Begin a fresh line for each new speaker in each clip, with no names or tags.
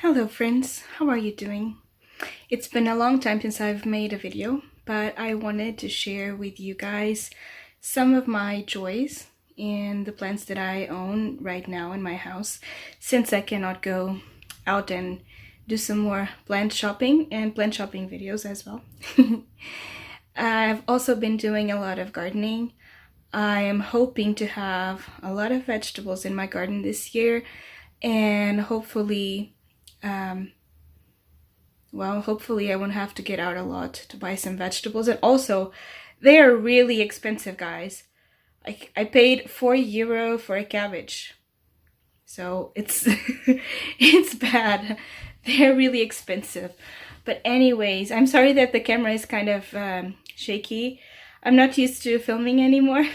Hello friends, how are you doing? It's been a long time since I've made a video, but I wanted to share with you guys some of my joys in the plants that I own right now in my house, since I cannot go out and do some more plant shopping and plant shopping videos as well. I've also been doing a lot of gardening. I am hoping to have a lot of vegetables in my garden this year, and hopefully hopefully I won't have to get out a lot to buy some vegetables. And also, they are really expensive, guys. I paid €4 for a cabbage. So it's it's bad. They're really expensive. But anyways, I'm sorry that the camera is kind of shaky. I'm not used to filming anymore.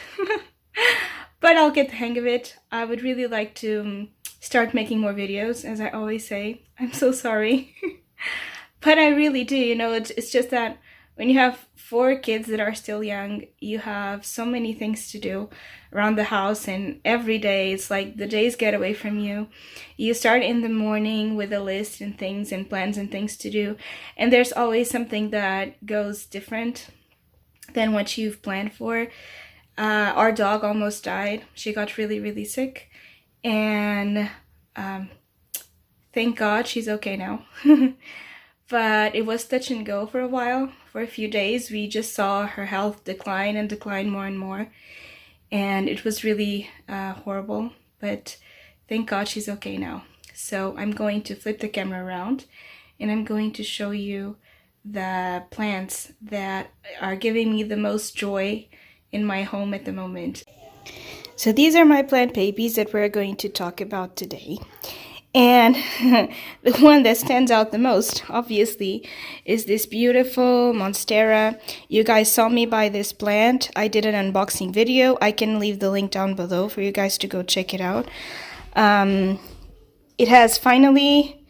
But I'll get the hang of it. I would really like to start making more videos, as I always say. I'm so sorry. But I really do, it's just that when you have 4 kids that are still young, you have so many things to do around the house, and every day it's like the days get away from you. You start in the morning with a list and things and plans and things to do, and there's always something that goes different than what you've planned for. Our dog almost died. She got really, really sick, and thank God she's okay now. But it was touch and go for a while. For a few days, we just saw her health decline and decline more and more. And it was really horrible. But thank God she's okay now. So I'm going to flip the camera around, and I'm going to show you the plants that are giving me the most joy in my home at the moment. So these are my plant babies that we're going to talk about today. And the one that stands out the most, obviously, is this beautiful Monstera. You guys saw me buy this plant. I did an unboxing video. I can leave the link down below for you guys to go check it out. It has finally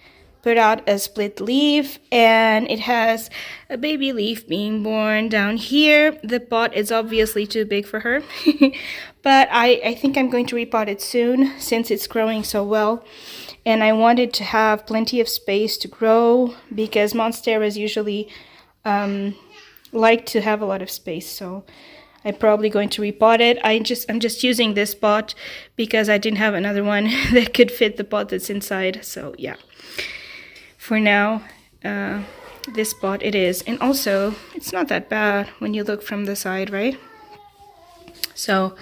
put out a split leaf, and it has a baby leaf being born down here. The pot is obviously too big for her, but I think I'm going to repot it soon since it's growing so well. And I wanted to have plenty of space to grow, because Monsteras usually like to have a lot of space. So I'm probably going to repot it. I'm just using this pot because I didn't have another one that could fit the pot that's inside. So yeah, for now, this pot it is. And also, it's not that bad when you look from the side, right? So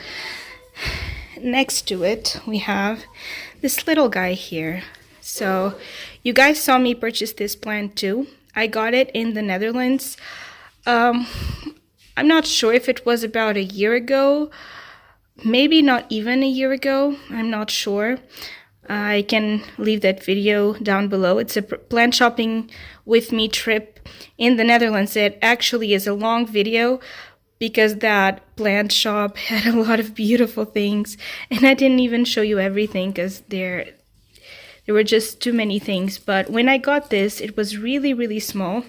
next to it, we have this little guy here. So you guys saw me purchase this plant too. I got it in the Netherlands. I'm not sure if it was about a year ago, maybe not even a year ago. I'm not sure. I can leave that video down below. It's a plant shopping with me trip in the Netherlands. It actually is a long video, because that plant shop had a lot of beautiful things, and I didn't even show you everything because there were just too many things. But when I got this, it was really, really small,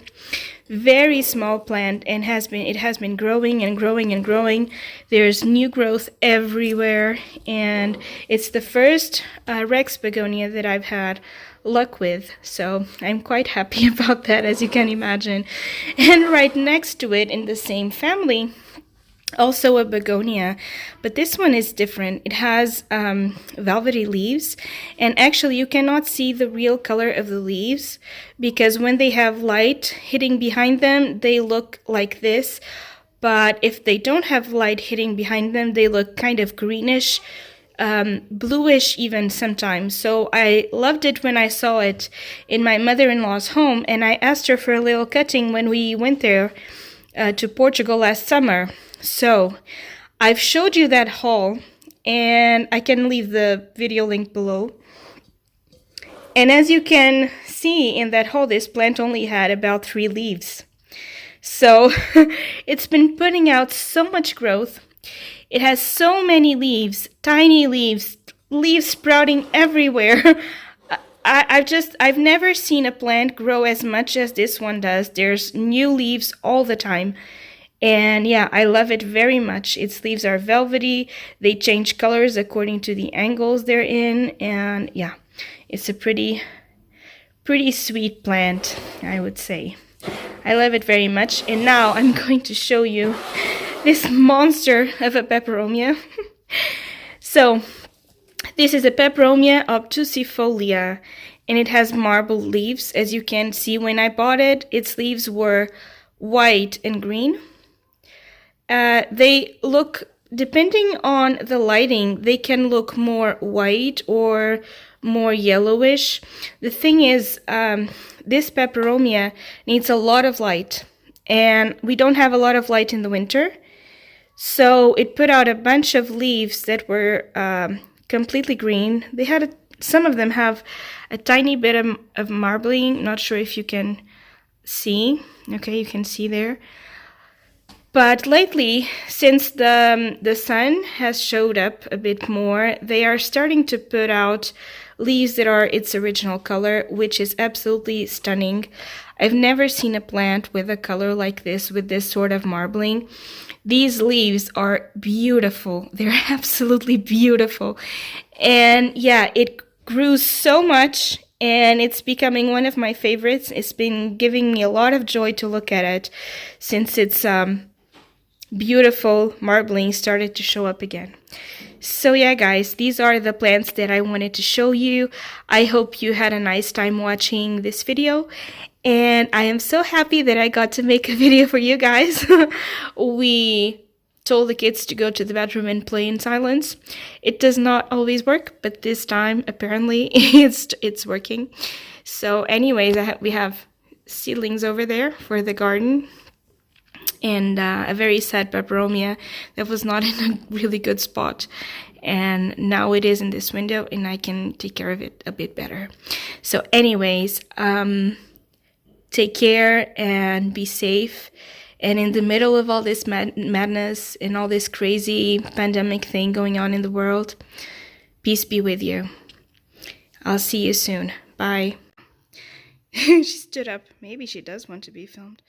very small plant, and it has been growing and growing and growing. There's new growth everywhere, and it's the first Rex begonia that I've had luck with, so I'm quite happy about that, as you can imagine. And right next to it, in the same family, also a begonia, but this one is different. It has velvety leaves, and actually you cannot see the real color of the leaves, because when they have light hitting behind them, they look like this. But if they don't have light hitting behind them, they look kind of greenish, bluish even sometimes. So I loved it when I saw it in my mother-in-law's home, and I asked her for a little cutting when we went there to Portugal last summer. So I've showed you that haul, and I can leave the video link below. And as you can see in that haul, this plant only had about 3 leaves. So it's been putting out so much growth. It has so many leaves, tiny leaves, leaves sprouting everywhere. I've never seen a plant grow as much as this one does. There's new leaves all the time. And yeah, I love it very much. Its leaves are velvety. They change colors according to the angles they're in. And yeah, it's a pretty pretty sweet plant, I would say. I love it very much. And now I'm going to show you this monster of a peperomia. So this is a peperomia obtusifolia, and it has marble leaves. As you can see, when I bought it, its leaves were white and green. They look, depending on the lighting, they can look more white or more yellowish. The thing is, this peperomia needs a lot of light, and we don't have a lot of light in the winter. So it put out a bunch of leaves that were completely green. They had some of them have a tiny bit of marbling. Not sure if you can see. Okay, you can see there. But lately, since the sun has showed up a bit more, they are starting to put out leaves that are its original color, which is absolutely stunning. I've never seen a plant with a color like this, with this sort of marbling. These leaves are beautiful. They're absolutely beautiful. And yeah, it grew so much, and it's becoming one of my favorites. It's been giving me a lot of joy to look at it since it's beautiful marbling started to show up again. So yeah, guys, these are the plants that I wanted to show you. I hope you had a nice time watching this video, and I am so happy that I got to make a video for you guys. We told the kids to go to the bathroom and play in silence. It does not always work, but this time apparently it's working. So anyways, we have seedlings over there for the garden, and a very sad peperomia that was not in a really good spot, and now it is in this window, and I can take care of it a bit better. So anyways, take care and be safe. And in the middle of all this madness and all this crazy pandemic thing going on in the world, peace be with you. I'll see you soon. Bye. She stood up. Maybe she does want to be filmed.